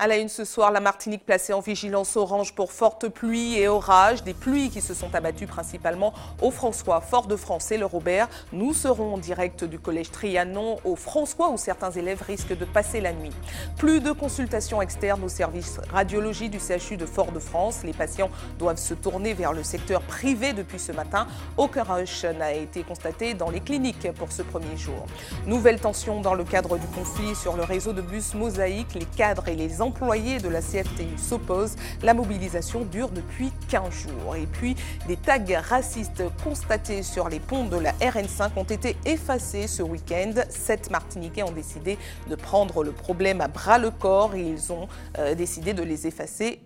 À la une ce soir, la Martinique placée en vigilance orange pour fortes pluies et orages. Des pluies qui se sont abattues principalement au François, Fort-de-France et le Robert. Nous serons en direct du collège Trianon au François où certains élèves risquent de passer la nuit. Plus de consultations externes au service radiologie du CHU de Fort-de-France. Les patients doivent se tourner vers le secteur privé depuis ce matin. Aucun rush n'a été constaté dans les cliniques pour ce premier jour. Nouvelle tension dans le cadre du conflit sur le réseau de bus Mosaïque. Les cadres et les employés de la CFTU s'opposent. La mobilisation dure depuis 15 jours. Et puis, des tags racistes constatés sur les ponts de la RN5 ont été effacés ce week-end. 7 Martiniquais ont décidé de prendre le problème à bras-le-corps et ils ont décidé de les effacer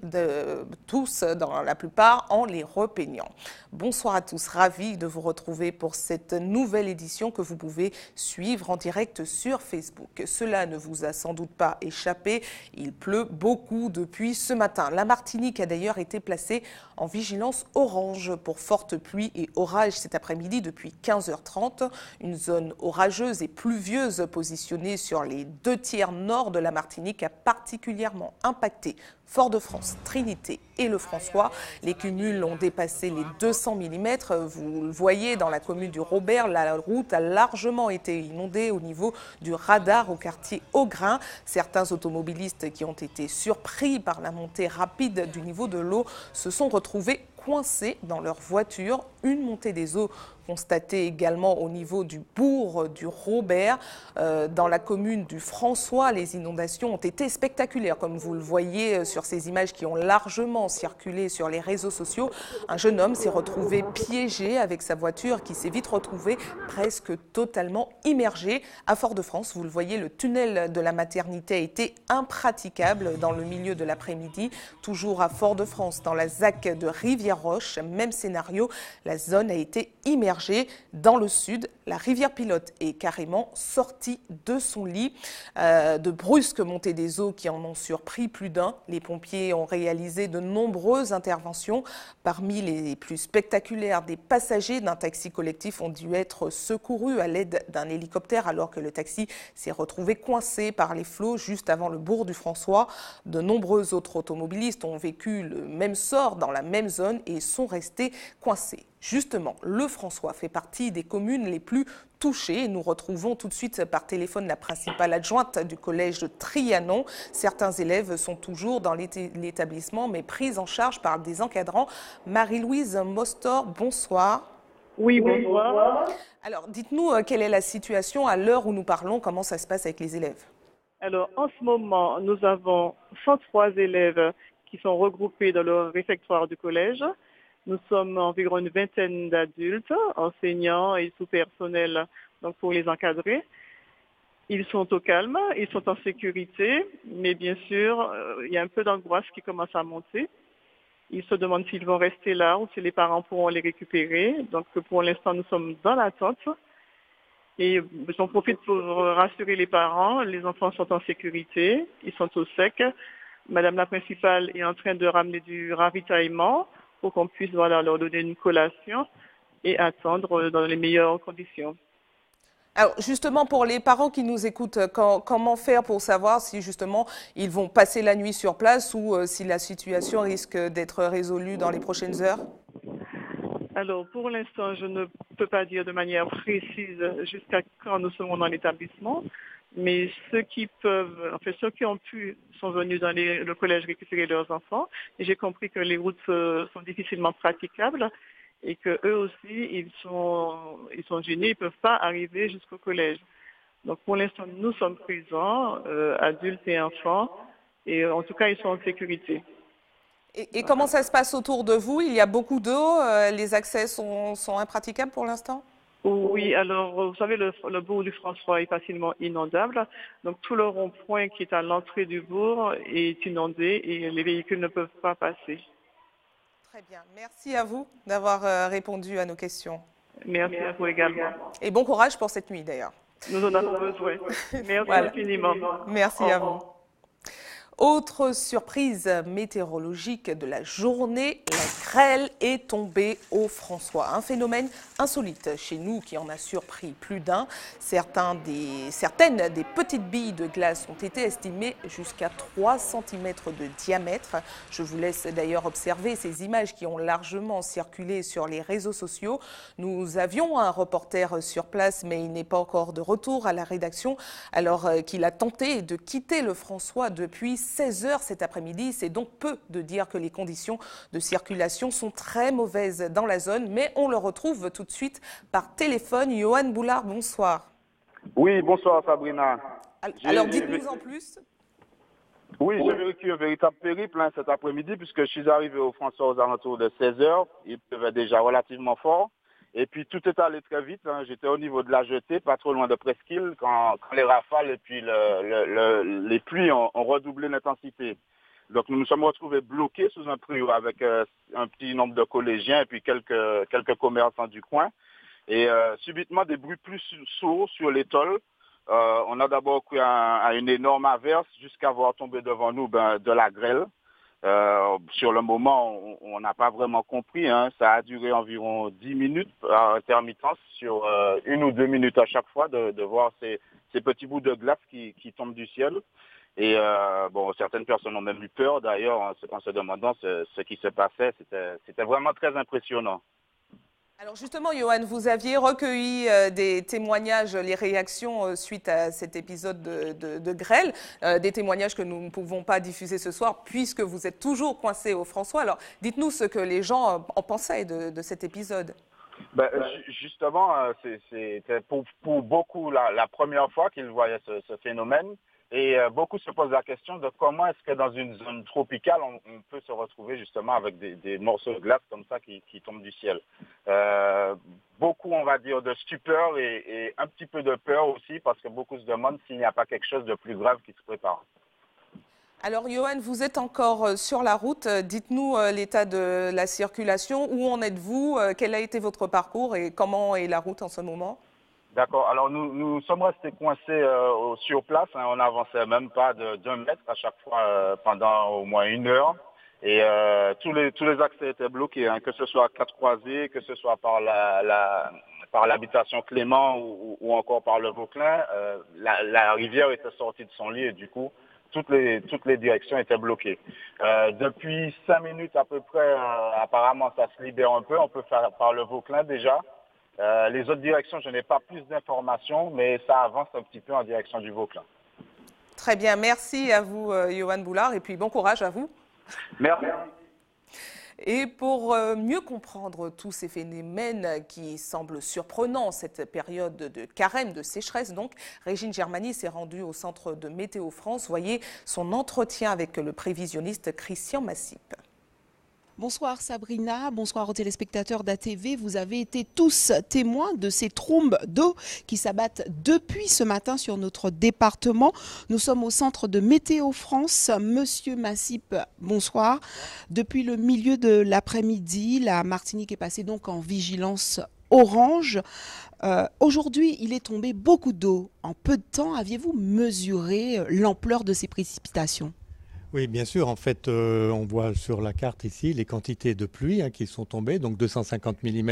tous, dans la plupart, en les repeignant. Bonsoir à tous, ravi de vous retrouver pour cette nouvelle édition que vous pouvez suivre en direct sur Facebook. Cela ne vous a sans doute pas échappé. Il pleut beaucoup depuis ce matin. La Martinique a d'ailleurs été placée en vigilance orange pour fortes pluies et orages cet après-midi depuis 15h30. Une zone orageuse et pluvieuse positionnée sur les 2/3 nord de la Martinique a particulièrement impacté Fort-de-France, Trinité et le François. Les cumuls ont dépassé les 200 mm. Vous le voyez dans la commune du Robert, la route a largement été inondée au niveau du radar au quartier Augrain. Certains automobilistes qui ont été surpris par la montée rapide du niveau de l'eau se sont retrouvés coincés dans leur voiture. Une montée des eaux constatée également au niveau du bourg du Robert. Dans la commune du François, les inondations ont été spectaculaires, comme vous le voyez sur ces images qui ont largement circulé sur les réseaux sociaux. Un jeune homme s'est retrouvé piégé avec sa voiture qui s'est vite retrouvée presque totalement immergée. À Fort-de-France, vous le voyez, le tunnel de la maternité a été impraticable dans le milieu de l'après-midi. Toujours à Fort-de-France, dans la ZAC de Rivière-Roche, même scénario, la zone a été immergée. Dans le sud, la rivière Pilote est carrément sortie de son lit. De brusques montées des eaux qui en ont surpris plus d'un. Les pompiers ont réalisé de nombreuses interventions. Parmi les plus spectaculaires, des passagers d'un taxi collectif ont dû être secourus à l'aide d'un hélicoptère alors que le taxi s'est retrouvé coincé par les flots juste avant le bourg du François. De nombreux autres automobilistes ont vécu le même sort dans la même zone et sont restés coincés. Justement, le François fait partie des communes les plus touchées. Nous retrouvons tout de suite par téléphone la principale adjointe du collège de Trianon. Certains élèves sont toujours dans l'établissement, mais pris en charge par des encadrants. Marie-Louise Mostor, bonsoir. Oui, bonsoir. Alors, dites-nous quelle est la situation à l'heure où nous parlons, comment ça se passe avec les élèves? Alors, en ce moment, nous avons 103 élèves qui sont regroupés dans le réfectoire du collège. Nous sommes environ une vingtaine d'adultes, enseignants et sous-personnel donc pour les encadrer. Ils sont au calme, ils sont en sécurité, mais bien sûr, il y a un peu d'angoisse qui commence à monter. Ils se demandent s'ils vont rester là ou si les parents pourront les récupérer. Donc, pour l'instant, nous sommes dans l'attente. Et j'en profite pour rassurer les parents. Les enfants sont en sécurité, ils sont au sec. Madame la principale est en train de ramener du ravitaillement pour qu'on puisse leur donner une collation et attendre dans les meilleures conditions. Alors justement, pour les parents qui nous écoutent, comment faire pour savoir si justement ils vont passer la nuit sur place ou si la situation risque d'être résolue dans les prochaines heures? Alors pour l'instant, je ne peux pas dire de manière précise jusqu'à quand nous serons dans l'établissement, mais ceux qui ont pu sont venus dans le collège récupérer leurs enfants. Et j'ai compris que les routes sont difficilement praticables et que eux aussi, ils sont gênés, ils ne peuvent pas arriver jusqu'au collège. Donc pour l'instant, nous sommes présents, adultes et enfants, et en tout cas, ils sont en sécurité. Et comment ça se passe autour de vous? Il y a beaucoup d'eau, les accès sont impraticables pour l'instant? Oui, alors vous savez, le bourg du François est facilement inondable. Donc tout le rond-point qui est à l'entrée du bourg est inondé et les véhicules ne peuvent pas passer. Très bien. Merci à vous d'avoir répondu à nos questions. Merci à vous également. Et bon courage pour cette nuit d'ailleurs. Nous en avons besoin. Merci Voilà. infiniment. Merci à vous. Autre surprise météorologique de la journée, la grêle est tombée au François. Un phénomène insolite chez nous qui en a surpris plus d'un. Certaines des petites billes de glace ont été estimées jusqu'à 3 cm de diamètre. Je vous laisse d'ailleurs observer ces images qui ont largement circulé sur les réseaux sociaux. Nous avions un reporter sur place, mais il n'est pas encore de retour à la rédaction alors qu'il a tenté de quitter le François depuis 16 h cet après-midi. C'est donc peu de dire que les conditions de circulation sont très mauvaises dans la zone, mais on le retrouve tout de suite par téléphone. Johan Boulard, bonsoir. Oui, bonsoir Sabrina. Alors dites-nous en plus. Oui, j'ai vécu un véritable périple cet après-midi puisque je suis arrivé au François aux alentours de 16 h. Il pleuvait déjà relativement fort. Et puis tout est allé très vite. J'étais au niveau de la jetée, pas trop loin de Presqu'île, quand les rafales et puis les pluies ont redoublé l'intensité. Donc nous nous sommes retrouvés bloqués sous un trio avec un petit nombre de collégiens et puis quelques commerçants du coin. Et subitement des bruits plus sourds sur l'étole. On a d'abord cru à une énorme averse jusqu'à voir tomber devant nous de la grêle. Sur le moment, on n'a pas vraiment compris. Ça a duré environ 10 minutes à intermittence, sur 1 ou 2 minutes à chaque fois, de voir ces petits bouts de glace qui tombent du ciel. Et certaines personnes ont même eu peur d'ailleurs en se demandant ce qui se passait. C'était vraiment très impressionnant. Alors justement, Johan, vous aviez recueilli des témoignages, les réactions suite à cet épisode de grêle, des témoignages que nous ne pouvons pas diffuser ce soir puisque vous êtes toujours coincé au François. Alors dites-nous ce que les gens en pensaient de cet épisode. Justement, c'était pour beaucoup la première fois qu'ils voyaient ce phénomène. Et beaucoup se posent la question de comment est-ce que dans une zone tropicale, on peut se retrouver justement avec des morceaux de glace comme ça qui tombent du ciel. Beaucoup, on va dire, de stupeur et un petit peu de peur aussi, parce que beaucoup se demandent s'il n'y a pas quelque chose de plus grave qui se prépare. Alors Johan, vous êtes encore sur la route. Dites-nous l'état de la circulation. Où en êtes-vous? Quel a été votre parcours et comment est la route en ce moment? D'accord. Alors nous sommes restés coincés sur place. On n'avançait même pas d'1 mètre à chaque fois pendant au moins 1 heure. Et tous les accès étaient bloqués, que ce soit à 4 croisées, que ce soit par l'habitation Clément ou encore par le Vauclin. La rivière était sortie de son lit et du coup toutes les directions étaient bloquées. Depuis 5 minutes à peu près, apparemment ça se libère un peu. On peut faire par le Vauclin déjà. Les autres directions, je n'ai pas plus d'informations, mais ça avance un petit peu en direction du Vauclin. Très bien, merci à vous, Johan Boulard, et puis bon courage à vous. Merci. Et pour mieux comprendre tous ces phénomènes qui semblent surprenants, cette période de carême, de sécheresse, donc, Régine Germany s'est rendue au centre de Météo France. Voyez son entretien avec le prévisionniste Christian Massip. Bonsoir Sabrina, bonsoir aux téléspectateurs d'ATV. Vous avez été tous témoins de ces trombes d'eau qui s'abattent depuis ce matin sur notre département. Nous sommes au centre de Météo France. Monsieur Massip, bonsoir. Depuis le milieu de l'après-midi, la Martinique est passée donc en vigilance orange. Aujourd'hui, il est tombé beaucoup d'eau. En peu de temps, aviez-vous mesuré l'ampleur de ces précipitations ? Oui, bien sûr. En fait, on voit sur la carte ici les quantités de pluie qui sont tombées, donc 250 mm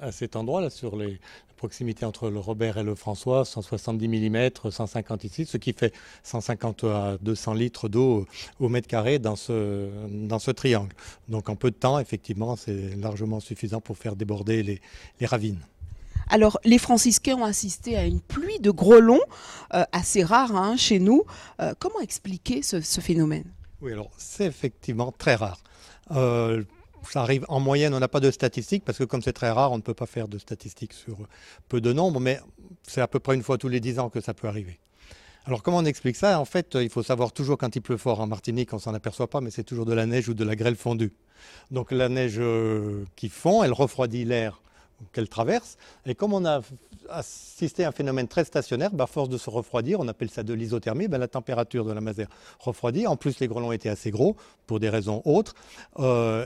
à cet endroit, là, sur les proximités entre le Robert et le François, 170 mm, 150 ici, ce qui fait 150 à 200 litres d'eau au mètre carré dans ce triangle. Donc en peu de temps, effectivement, c'est largement suffisant pour faire déborder les ravines. Alors, les franciscains ont assisté à une pluie de grêlons, assez rare chez nous. Comment expliquer ce phénomène? Oui, alors c'est effectivement très rare. Ça arrive en moyenne, on n'a pas de statistiques, parce que comme c'est très rare, on ne peut pas faire de statistiques sur peu de nombres, mais c'est à peu près 1 fois tous les 10 ans que ça peut arriver. Alors comment on explique ça? En fait, il faut savoir toujours quand il pleut fort en Martinique, on ne s'en aperçoit pas, mais c'est toujours de la neige ou de la grêle fondue. Donc la neige qui fond, elle refroidit l'air qu'elle traverse. Et comme on a assisté à un phénomène très stationnaire, à force de se refroidir, on appelle ça de l'isothermie, la température de la Mazère refroidit. En plus, les grêlons étaient assez gros pour des raisons autres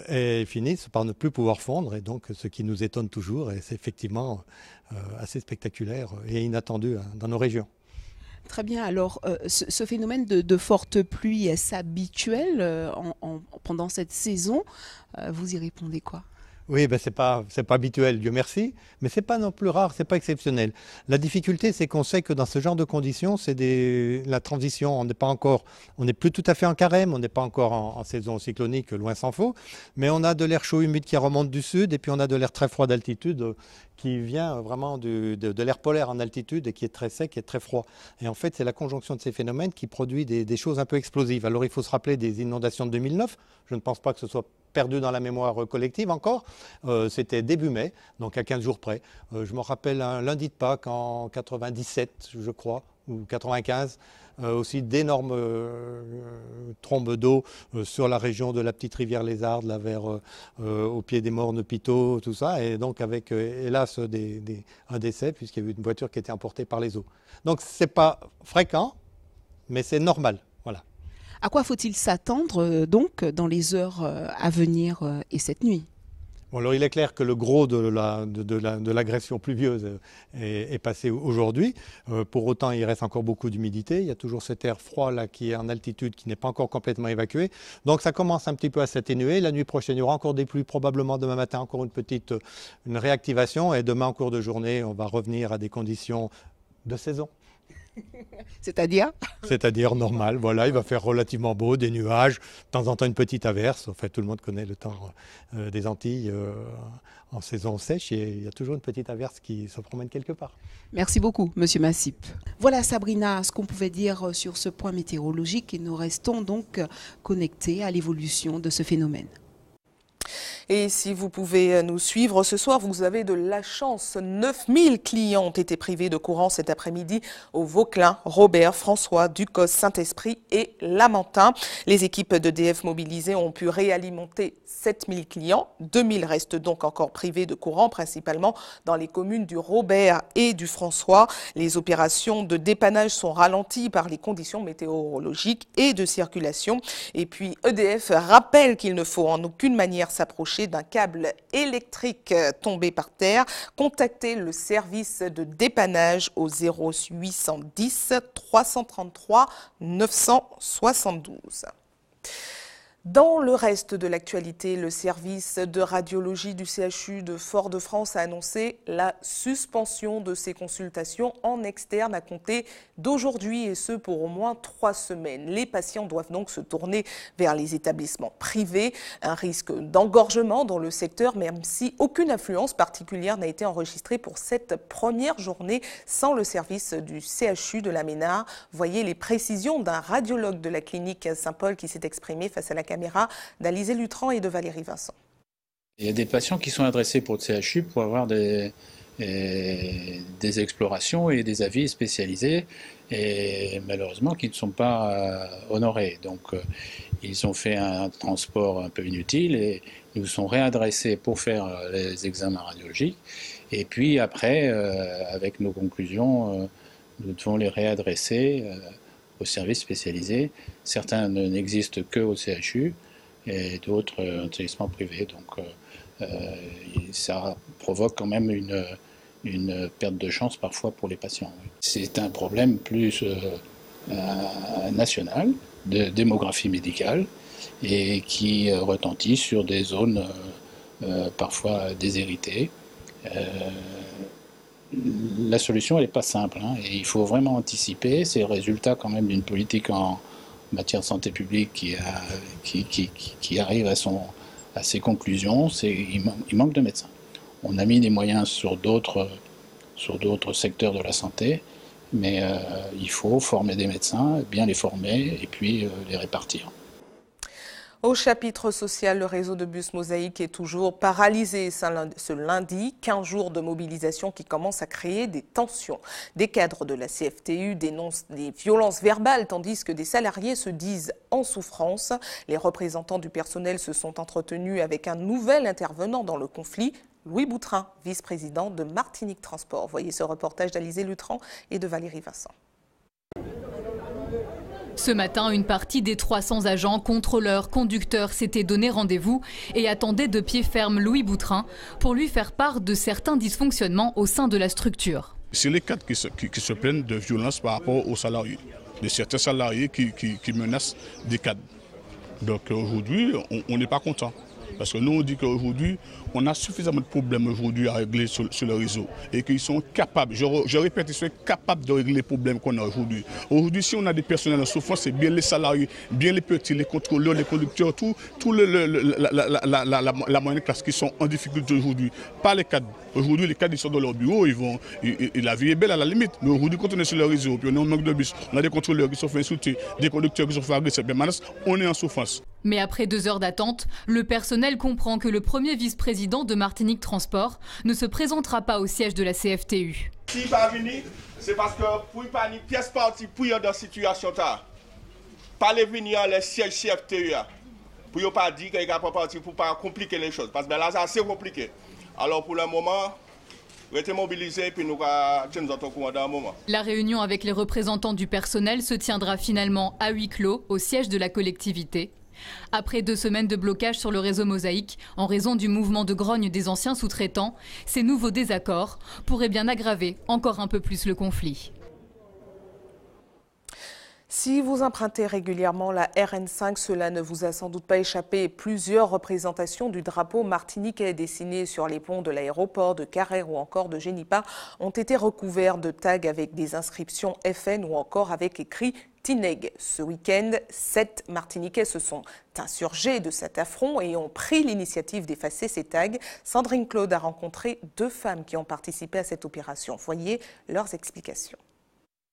et finissent par ne plus pouvoir fondre. Et donc, ce qui nous étonne toujours, et c'est effectivement assez spectaculaire et inattendu dans nos régions. Très bien. Alors, ce phénomène de forte pluie, est-ce habituel pendant cette saison? Vous y répondez quoi? Oui, ben c'est pas habituel, Dieu merci, mais c'est pas non plus rare, c'est pas exceptionnel. La difficulté, c'est qu'on sait que dans ce genre de conditions, la transition, on n'est plus tout à fait en carême, on n'est pas encore en saison cyclonique, loin s'en faut, mais on a de l'air chaud humide qui remonte du sud, et puis on a de l'air très froid d'altitude qui vient vraiment de l'air polaire en altitude et qui est très sec et très froid. Et en fait, c'est la conjonction de ces phénomènes qui produit des choses un peu explosives. Alors il faut se rappeler des inondations de 2009, je ne pense pas que ce soit perdu dans la mémoire collective encore. C'était début mai, donc à 15 jours près. Je me rappelle un lundi de Pâques en 97, je crois, ou 95. Aussi d'énormes trombes d'eau sur la région de la petite rivière Lézarde, là vers au pied des Mornes-Pitot, tout ça. Et donc avec, hélas, un décès, puisqu'il y a eu une voiture qui était emportée par les eaux. Donc c'est pas fréquent, mais c'est normal. Voilà. À quoi faut-il s'attendre donc dans les heures à venir et cette nuit? Bon, alors il est clair que le gros de l'agression pluvieuse est passé aujourd'hui. Pour autant, il reste encore beaucoup d'humidité. Il y a toujours cet air froid là qui est en altitude, qui n'est pas encore complètement évacué. Donc ça commence un petit peu à s'atténuer. La nuit prochaine, il y aura encore des pluies, probablement demain matin, encore une réactivation. Et demain, en cours de journée, on va revenir à des conditions de saison. C'est-à-dire? C'est-à-dire normal, voilà, il va faire relativement beau, des nuages, de temps en temps une petite averse. En fait, tout le monde connaît le temps des Antilles en saison sèche, et il y a toujours une petite averse qui se promène quelque part. Merci beaucoup, Monsieur Massip. Voilà, Sabrina, ce qu'on pouvait dire sur ce point météorologique, et nous restons donc connectés à l'évolution de ce phénomène. Et si vous pouvez nous suivre ce soir, vous avez de la chance. 9000 clients ont été privés de courant cet après-midi au Vauclin, Robert, François, Ducos, Saint-Esprit et Lamentin. Les équipes d'EDF mobilisées ont pu réalimenter 7000 clients. 2000 restent donc encore privés de courant, principalement dans les communes du Robert et du François. Les opérations de dépannage sont ralenties par les conditions météorologiques et de circulation. Et puis EDF rappelle qu'il ne faut en aucune manière s'approcher d'un câble électrique tombé par terre. Contactez le service de dépannage au 0810 333 972. Dans le reste de l'actualité, le service de radiologie du CHU de Fort-de-France a annoncé la suspension de ses consultations en externe à compter d'aujourd'hui, et ce pour au moins 3 semaines. Les patients doivent donc se tourner vers les établissements privés. Un risque d'engorgement dans le secteur, même si aucune affluence particulière n'a été enregistrée pour cette première journée sans le service du CHU de la Ménard. Voyez les précisions d'un radiologue de la clinique Saint-Paul qui s'est exprimé face à la caméra d'Alizé Lutran et de Valérie Vincent. Il y a des patients qui sont adressés pour le CHU pour avoir des explorations et des avis spécialisés, et malheureusement qui ne sont pas honorés. Donc ils ont fait un transport un peu inutile et ils nous sont réadressés pour faire les examens radiologiques. Et puis après, avec nos conclusions, nous devons les réadresser aux services spécialisés. Certains n'existent que au CHU et d'autres en établissement privé. Donc ça provoque quand même une perte de chance parfois pour les patients. C'est un problème plus national de démographie médicale et qui retentit sur des zones parfois déshéritées. La solution, elle n'est pas simple, hein, et il faut vraiment anticiper. C'est le résultat quand même d'une politique en matière de santé publique qui arrive à ses conclusions. Il manque de médecins. On a mis des moyens sur d'autres secteurs de la santé, mais il faut former des médecins, bien les former et puis les répartir. Au chapitre social, le réseau de bus Mosaïque est toujours paralysé ce lundi. 15 jours de mobilisation qui commencent à créer des tensions. Des cadres de la CFTU dénoncent des violences verbales tandis que des salariés se disent en souffrance. Les représentants du personnel se sont entretenus avec un nouvel intervenant dans le conflit, Louis Boutrin, vice-président de Martinique Transport. Voyez ce reportage d'Alizé Lutran et de Valérie Vincent. Ce matin, une partie des 300 agents, contrôleurs, conducteurs s'étaient donné rendez-vous et attendaient de pied ferme Louis Boutrin pour lui faire part de certains dysfonctionnements au sein de la structure. c'est les cadres qui se plaignent de violence par rapport aux salariés, de certains salariés qui menacent des cadres. Donc aujourd'hui, on n'est pas content. Parce que nous, on dit qu'aujourd'hui, on a suffisamment de problèmes aujourd'hui à régler sur le réseau. Et qu'ils sont capables, je répète, ils sont capables de régler les problèmes qu'on a aujourd'hui. Aujourd'hui, si on a des personnels en souffrance, c'est bien les salariés, bien les petits, les contrôleurs, les conducteurs, la moyenne classe qui sont en difficulté aujourd'hui. Pas les cadres. Aujourd'hui, les cadres, ils sont dans leur bureau, la vie est belle à la limite. Mais aujourd'hui, quand on est sur le réseau, puis on est en manque de bus, on a des contrôleurs qui sont fait insulter, des conducteurs qui sont fait agresser, on est en souffrance. Mais après 2 heures d'attente, le personnel comprend que le premier vice-président de Martinique Transport ne se présentera pas au siège de la CFTU. S'il va venir, c'est parce que pour ne pas une pièce partie pour y dans cette situation, pas les venir à le siège CFTU, pour ne pas dire qu'il n'y a pas parti pour ne pas compliquer les choses. Parce que là, c'est assez compliqué. Alors pour le moment, restez mobilisés et nous allons nous courant dans un moment. La réunion avec les représentants du personnel se tiendra finalement à huis clos au siège de la collectivité. Après 2 semaines de blocage sur le réseau Mosaïque, en raison du mouvement de grogne des anciens sous-traitants, ces nouveaux désaccords pourraient bien aggraver encore un peu plus le conflit. Si vous empruntez régulièrement la RN5, cela ne vous a sans doute pas échappé. Plusieurs représentations du drapeau martiniquais dessinées sur les ponts de l'aéroport de Carrère ou encore de Génipa ont été recouverts de tags avec des inscriptions FN ou encore avec écrit Tineg. Ce week-end, 7 Martiniquais se sont insurgés de cet affront et ont pris l'initiative d'effacer ces tags. Sandrine Claude a rencontré 2 femmes qui ont participé à cette opération. Voyez leurs explications.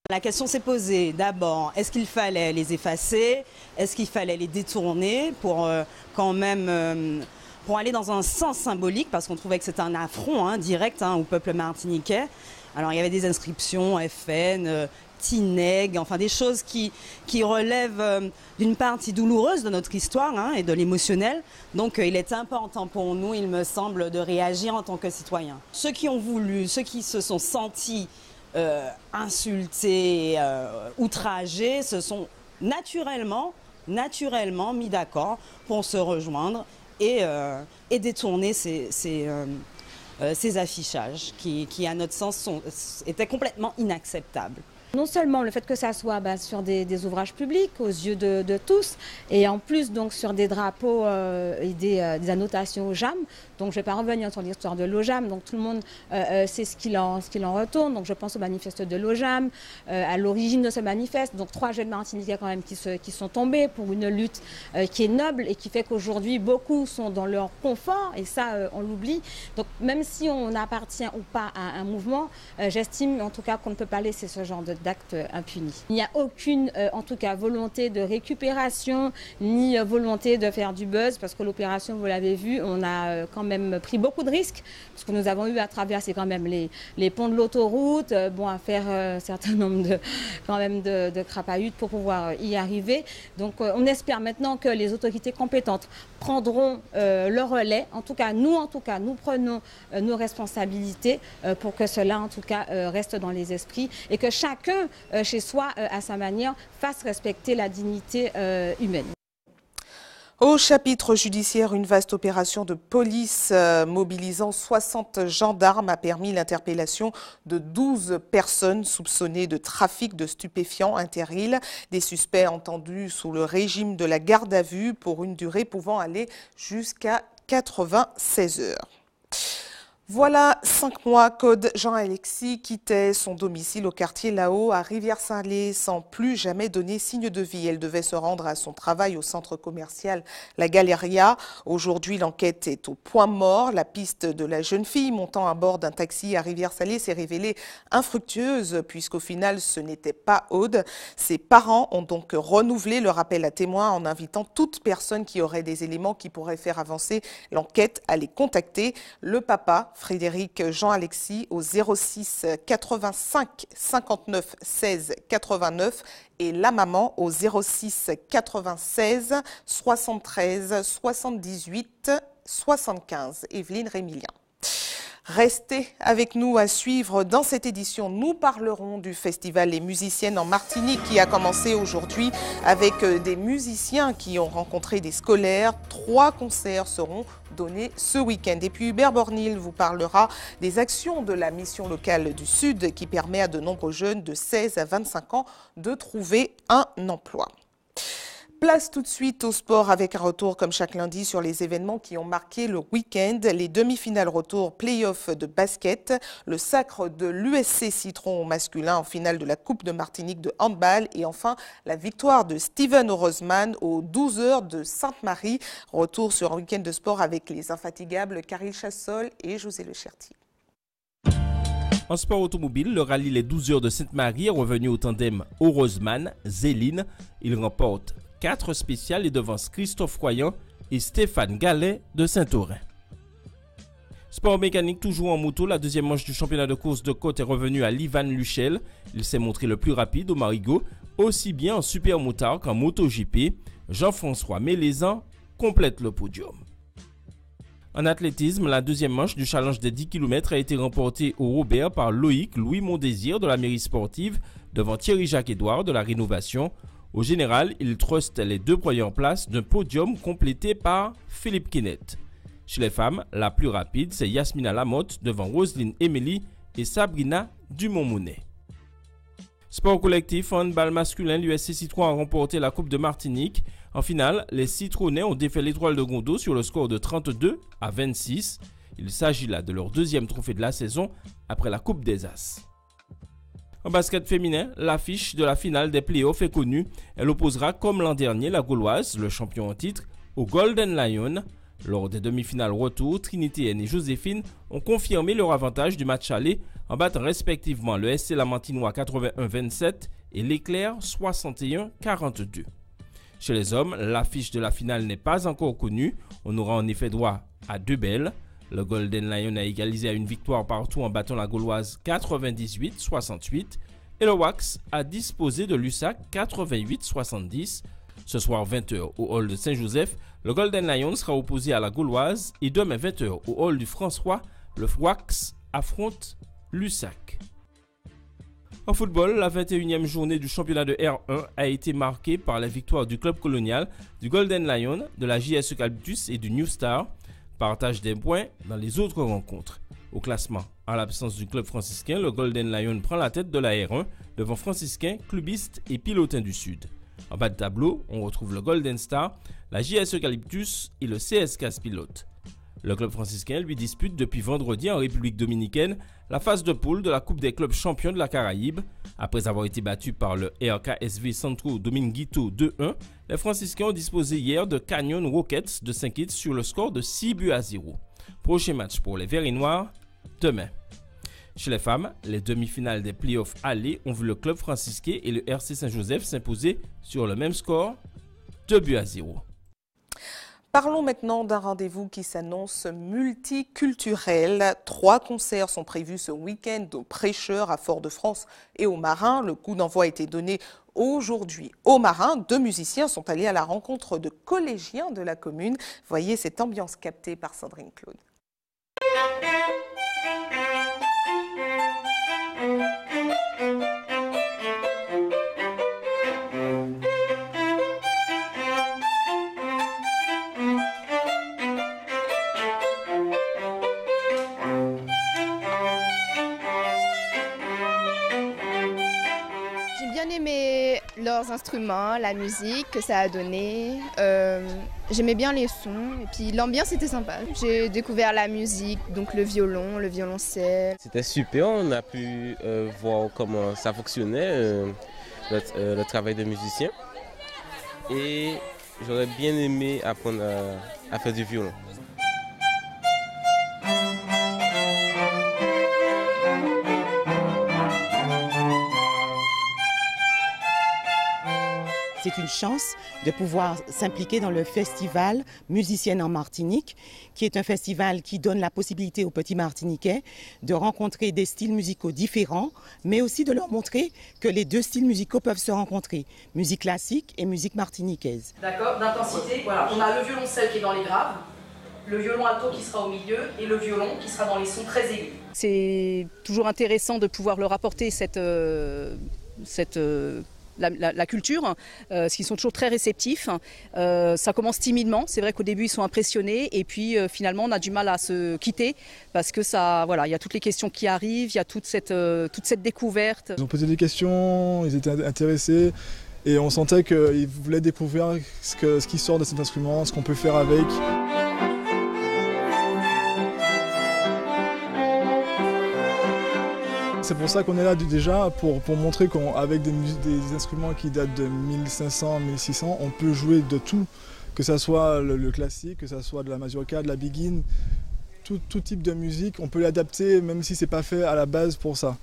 La question s'est posée d'abord, est-ce qu'il fallait les effacer? Est-ce qu'il fallait les détourner pour quand même pour aller dans un sens symbolique, parce qu'on trouvait que c'était un affront direct au peuple martiniquais. Alors il y avait des inscriptions FN, Tineg, enfin des choses qui relèvent d'une partie douloureuse de notre histoire et de l'émotionnel. Donc il est important pour nous, il me semble, de réagir en tant que citoyens. Ceux qui ont voulu, ceux qui se sont sentis insultés, outragés, se sont naturellement mis d'accord pour se rejoindre et détourner ces affichages qui, à notre sens, étaient complètement inacceptables. Non seulement le fait que ça soit sur des ouvrages publics aux yeux de tous, et en plus donc sur des drapeaux et des annotations au JAM. Donc je ne vais pas revenir sur l'histoire de l'OJAM, donc tout le monde sait ce qu'il en retourne. Donc je pense au manifeste de l'OJAM, à l'origine de ce manifeste. Donc 3 jeunes Martiniquais quand même qui sont tombés pour une lutte qui est noble et qui fait qu'aujourd'hui beaucoup sont dans leur confort, et ça on l'oublie. Donc même si on appartient ou pas à un mouvement, j'estime en tout cas qu'on ne peut pas laisser ce genre d'actes impunis. Il n'y a aucune en tout cas volonté de récupération ni volonté de faire du buzz, parce que l'opération, vous l'avez vu, on a quand même pris beaucoup de risques, parce que nous avons eu à traverser quand même les ponts de l'autoroute, à faire un certain nombre de crapahutes pour pouvoir y arriver. Donc on espère maintenant que les autorités compétentes prendront le relais. En tout cas, nous prenons nos responsabilités pour que cela en tout cas reste dans les esprits, et que chacun chez soi, à sa manière, fasse respecter la dignité humaine. Au chapitre judiciaire, une vaste opération de police mobilisant 60 gendarmes a permis l'interpellation de 12 personnes soupçonnées de trafic de stupéfiants interîles. Des suspects entendus sous le régime de la garde à vue pour une durée pouvant aller jusqu'à 96 heures. Voilà 5 mois qu'Aude Jean-Alexis quittait son domicile au quartier Lao à Rivière-Salée sans plus jamais donner signe de vie. Elle devait se rendre à son travail au centre commercial La Galeria. Aujourd'hui, l'enquête est au point mort. La piste de la jeune fille montant à bord d'un taxi à Rivière-Salée s'est révélée infructueuse puisqu'au final, ce n'était pas Aude. Ses parents ont donc renouvelé leur appel à témoins en invitant toute personne qui aurait des éléments qui pourraient faire avancer l'enquête à les contacter. Le papa, Frédéric Jean-Alexis, au 06 85 59 16 89 et la maman au 06 96 73 78 75. Evelyne Rémilien. Restez avec nous à suivre. Dans cette édition, nous parlerons du festival Les Musiciennes en Martinique qui a commencé aujourd'hui avec des musiciens qui ont rencontré des scolaires. 3 concerts seront donnés ce week-end. Et puis Hubert Bornil vous parlera des actions de la mission locale du Sud qui permet à de nombreux jeunes de 16 à 25 ans de trouver un emploi. Place tout de suite au sport avec un retour comme chaque lundi sur les événements qui ont marqué le week-end. Les demi-finales retour play-off de basket, le sacre de l'USC Citron masculin en finale de la Coupe de Martinique de handball et enfin la victoire de Steven Orozman aux 12 heures de Sainte-Marie. Retour sur un week-end de sport avec les infatigables Caril Chassol et José Lecherti. En sport automobile, le rallye Les 12 heures de Sainte-Marie est revenu au tandem Orozman-Zéline. Il remporte 4 spéciales et devance Christophe Royan et Stéphane Gallet de Saint-Aurin. Sport mécanique, toujours en moto, la deuxième manche du championnat de course de côte est revenue à Livan Luchel. Il s'est montré le plus rapide au Marigot, aussi bien en super motard qu'en MotoGP. Jean-François Mélézan complète le podium. En athlétisme, la deuxième manche du challenge des 10 km a été remportée au Robert par Loïc Louis Mondésir de la mairie sportive devant Thierry Jacques-Édouard de la Rénovation. Au général, il truste les 2 premières places d'un podium complété par Philippe Kenneth. Chez les femmes, la plus rapide, c'est Yasmina Lamotte devant Roselyne Emily et Sabrina Dumont-Mounet. Sport collectif, en handball masculin, l'USC Citron a remporté la Coupe de Martinique. En finale, les Citronnais ont défait l'Étoile de Gondo sur le score de 32 à 26. Il s'agit là de leur 2e trophée de la saison après la Coupe des As. En basket féminin, l'affiche de la finale des playoffs est connue. Elle opposera, comme l'an dernier, la Gauloise, le champion en titre, au Golden Lion. Lors des demi-finales retour, Trinité et Joséphine ont confirmé leur avantage du match aller en battant respectivement le SC Lamantinois 81-27 et l'Éclair 61-42. Chez les hommes, l'affiche de la finale n'est pas encore connue. On aura en effet droit à 2 belles. Le Golden Lion a égalisé à une victoire partout en battant la Gauloise 98-68 et le Wax a disposé de l'USAC 88-70. Ce soir 20h au hall de Saint-Joseph, le Golden Lion sera opposé à la Gauloise et demain 20h au hall du François, le Wax affronte l'USAC. En football, la 21e journée du championnat de R1 a été marquée par la victoire du club colonial, du Golden Lion, de la JS Eucalyptus et du New Star. Partage des points dans les autres rencontres. Au classement, en l'absence du club franciscain, le Golden Lion prend la tête de la R1 devant franciscains, clubistes et pilotins du Sud. En bas de tableau, on retrouve le Golden Star, la JS Eucalyptus et le CSK Pilote. Le club franciscain lui dispute depuis vendredi en République dominicaine la phase de poule de la Coupe des clubs champions de la Caraïbe. Après avoir été battu par le RKSV Santo Dominguito 2-1, les franciscains ont disposé hier de Canyon Rockets de Saint-Kitts sur le score de 6-0. Prochain match pour les Verts et Noirs, demain. Chez les femmes, les demi-finales des playoffs allés ont vu le club franciscain et le RC Saint-Joseph s'imposer sur le même score, 2-0. Parlons maintenant d'un rendez-vous qui s'annonce multiculturel. 3 concerts sont prévus ce week-end aux Prêcheurs à Fort-de-France et aux Marins. Le coup d'envoi a été donné aujourd'hui aux Marins. 2 musiciens sont allés à la rencontre de collégiens de la commune. Voyez cette ambiance captée par Sandrine Claude. Leurs instruments, la musique que ça a donné, j'aimais bien les sons et puis l'ambiance était sympa. J'ai découvert la musique, donc le violon, le violoncelle. C'était super, on a pu voir comment ça fonctionnait, le travail de musicien. Et j'aurais bien aimé apprendre à faire du violon. C'est une chance de pouvoir s'impliquer dans le festival Musiciennes en Martinique, qui est un festival qui donne la possibilité aux petits Martiniquais de rencontrer des styles musicaux différents, mais aussi de leur montrer que les 2 styles musicaux peuvent se rencontrer, musique classique et musique martiniquaise. D'accord, d'intensité. Voilà, on a le violoncelle qui est dans les graves, le violon alto qui sera au milieu et le violon qui sera dans les sons très aigus. C'est toujours intéressant de pouvoir leur apporter la culture, parce qu'ils sont toujours très réceptifs. Ça commence timidement, c'est vrai qu'au début ils sont impressionnés et puis finalement on a du mal à se quitter parce que ça, voilà, il y a toutes les questions qui arrivent, il y a toute cette découverte. Ils ont posé des questions, ils étaient intéressés et on sentait qu'ils voulaient découvrir ce qui sort de cet instrument, ce qu'on peut faire avec. C'est pour ça qu'on est là déjà, pour montrer qu'avec des instruments qui datent de 1500, 1600, on peut jouer de tout, que ce soit le classique, que ce soit de la mazurka, de la biguine, tout type de musique, on peut l'adapter même si ce n'est pas fait à la base pour ça.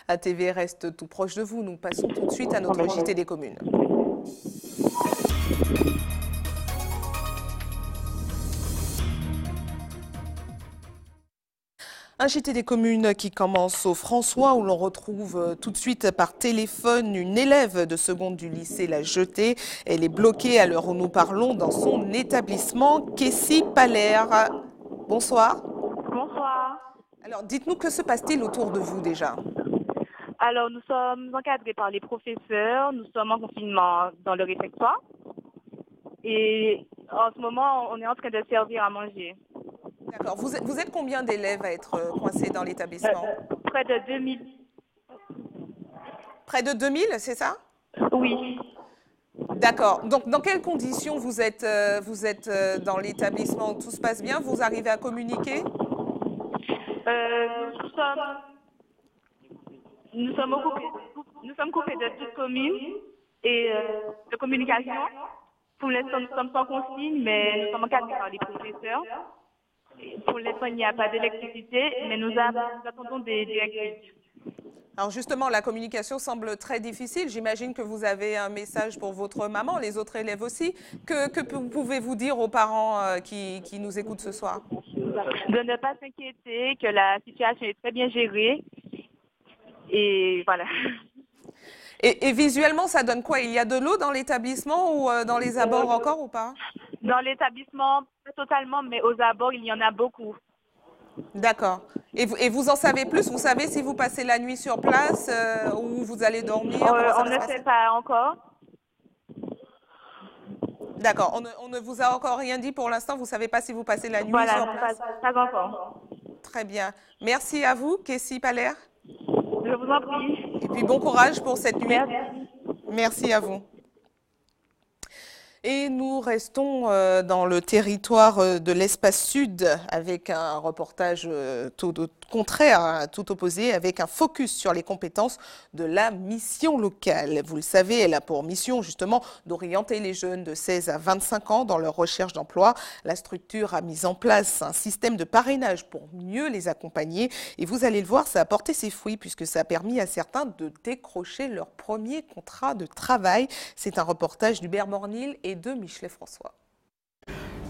ATV reste tout proche de vous. Nous passons tout de suite à notre JT des communes. Un JT des communes qui commence au François où l'on retrouve tout de suite par téléphone une élève de seconde du lycée La Jetée. Elle est bloquée à l'heure où nous parlons dans son établissement. Kessie Palaire. Bonsoir. Bonsoir. Alors dites-nous, que se passe-t-il autour de vous déjà ? Alors, nous sommes encadrés par les professeurs, nous sommes en confinement dans le réfectoire et en ce moment, on est en train de servir à manger. D'accord. Vous êtes combien d'élèves à être coincés dans l'établissement ? Près de 2000. Près de 2000, c'est ça ? Oui. D'accord. Donc, dans quelles conditions vous êtes dans l'établissement ? Tout se passe bien ? Vous arrivez à communiquer ? Nous sommes coupés de toute commune et de communication. Pour l'instant, nous sommes sans consigne, mais nous sommes encadrés par les professeurs. Pour l'instant, il n'y a pas d'électricité, mais nous attendons des directives. Alors justement, la communication semble très difficile. J'imagine que vous avez un message pour votre maman, les autres élèves aussi. Que pouvez-vous dire aux parents qui nous écoutent ce soir ? De ne pas s'inquiéter, que la situation est très bien gérée. Et voilà. Et visuellement, ça donne quoi ? Il y a de l'eau dans l'établissement ou dans les abords encore ou pas ? Dans l'établissement, pas totalement, mais aux abords, il y en a beaucoup. D'accord. Et vous en savez plus ? Vous savez si vous passez la nuit sur place ou vous allez dormir ? On ne sait pas encore. D'accord. On ne vous a encore rien dit pour l'instant ? Vous ne savez pas si vous passez la nuit sur place ? Pas encore. Très bien. Merci à vous, Kessie Palaire. Je vous en prie. Et puis bon courage pour cette nuit. Merci à vous. Et nous restons dans le territoire de l'espace sud avec un reportage tout contraire, tout opposé, avec un focus sur les compétences de la mission locale. Vous le savez, elle a pour mission justement d'orienter les jeunes de 16 à 25 ans dans leur recherche d'emploi. La structure a mis en place un système de parrainage pour mieux les accompagner. Et vous allez le voir, ça a porté ses fruits puisque ça a permis à certains de décrocher leur premier contrat de travail. C'est un reportage d'Hubert Mornil et de Michelet François.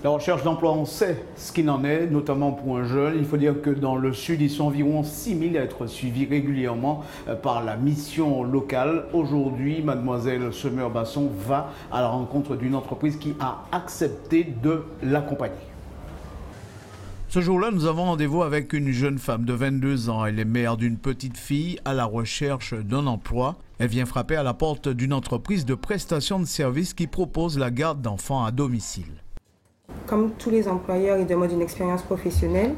La recherche d'emploi, on sait ce qu'il en est, notamment pour un jeune. Il faut dire que dans le sud, ils sont environ 6 000 à être suivis régulièrement par la mission locale. Aujourd'hui, mademoiselle Semeur-Basson va à la rencontre d'une entreprise qui a accepté de l'accompagner. Ce jour-là, nous avons rendez-vous avec une jeune femme de 22 ans. Elle est mère d'une petite fille à la recherche d'un emploi. Elle vient frapper à la porte d'une entreprise de prestation de services qui propose la garde d'enfants à domicile. Comme tous les employeurs, ils demandent une expérience professionnelle.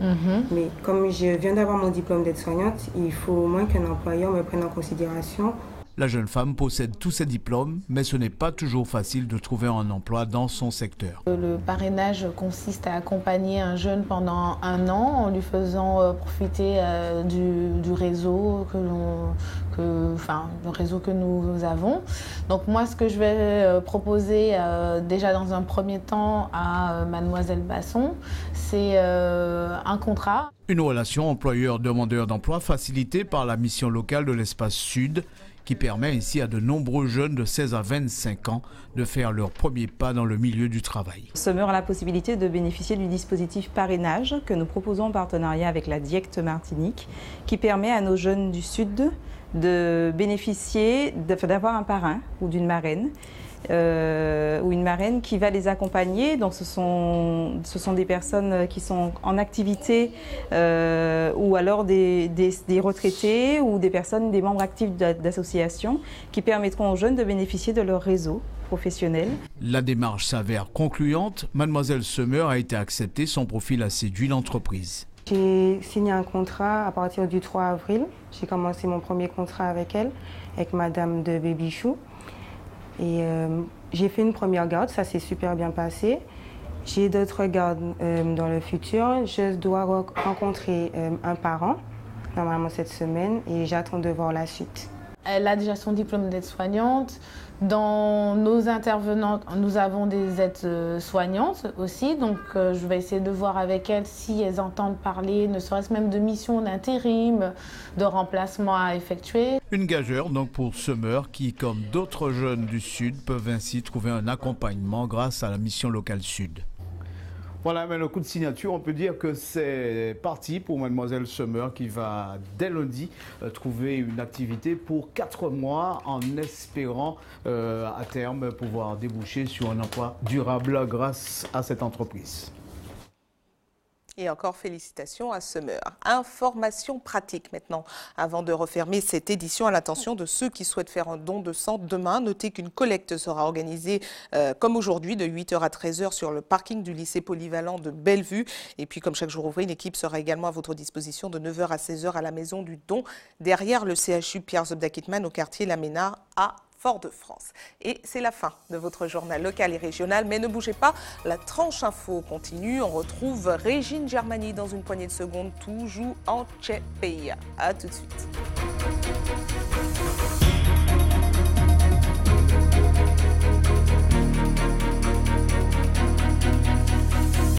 Mais comme je viens d'avoir mon diplôme d'aide-soignante, il faut au moins qu'un employeur me prenne en considération. La jeune femme possède tous ses diplômes, mais ce n'est pas toujours facile de trouver un emploi dans son secteur. Le parrainage consiste à accompagner un jeune pendant 1 an en lui faisant profiter du réseau le réseau que nous avons. Donc moi, ce que je vais proposer déjà dans un premier temps à mademoiselle Basson, c'est un contrat. Une relation employeur-demandeur d'emploi facilitée par la mission locale de l'espace sud. qui permet ainsi à de nombreux jeunes de 16 à 25 ans de faire leur premier pas dans le milieu du travail. Summer a la possibilité de bénéficier du dispositif parrainage que nous proposons en partenariat avec la Diecte Martinique, qui permet à nos jeunes du Sud de bénéficier, d'avoir un parrain ou d'une marraine. Ou une marraine qui va les accompagner. Donc ce sont des personnes qui sont en activité ou alors des retraités ou des membres actifs d'associations qui permettront aux jeunes de bénéficier de leur réseau professionnel. La démarche s'avère concluante. Mademoiselle Summer a été acceptée, son profil a séduit l'entreprise. J'ai signé un contrat à partir du 3 avril. J'ai commencé mon premier contrat avec elle, avec Madame de Bébichou. Et j'ai fait une première garde, ça s'est super bien passé. J'ai d'autres gardes dans le futur. Je dois rencontrer un parent, normalement cette semaine, et j'attends de voir la suite. Elle a déjà son diplôme d'aide-soignante. Dans nos intervenantes, nous avons des aides-soignantes aussi. Donc, je vais essayer de voir avec elles si elles entendent parler, ne serait-ce même de missions d'intérim, de remplacement à effectuer. Une gageure donc pour Summer qui, comme d'autres jeunes du Sud, peuvent ainsi trouver un accompagnement grâce à la mission locale Sud. Voilà, mais le coup de signature, on peut dire que c'est parti pour Mademoiselle Summer qui va, dès lundi, trouver une activité pour 4 mois en espérant à terme pouvoir déboucher sur un emploi durable grâce à cette entreprise. Et encore félicitations à Summer. Information pratique maintenant. Avant de refermer cette édition à l'attention de ceux qui souhaitent faire un don de sang demain, notez qu'une collecte sera organisée comme aujourd'hui de 8h à 13h sur le parking du lycée polyvalent de Bellevue. Et puis comme chaque jour ouvré, une équipe sera également à votre disposition de 9h à 16h à la maison du don derrière le CHU Pierre Zobda-Kittmann au quartier La Ménard à Fort-de-France. Et c'est la fin de votre journal local et régional, mais ne bougez pas, la tranche info continue. On retrouve Régine Germani dans une poignée de secondes, tout joue en Tchèque. À tout de suite.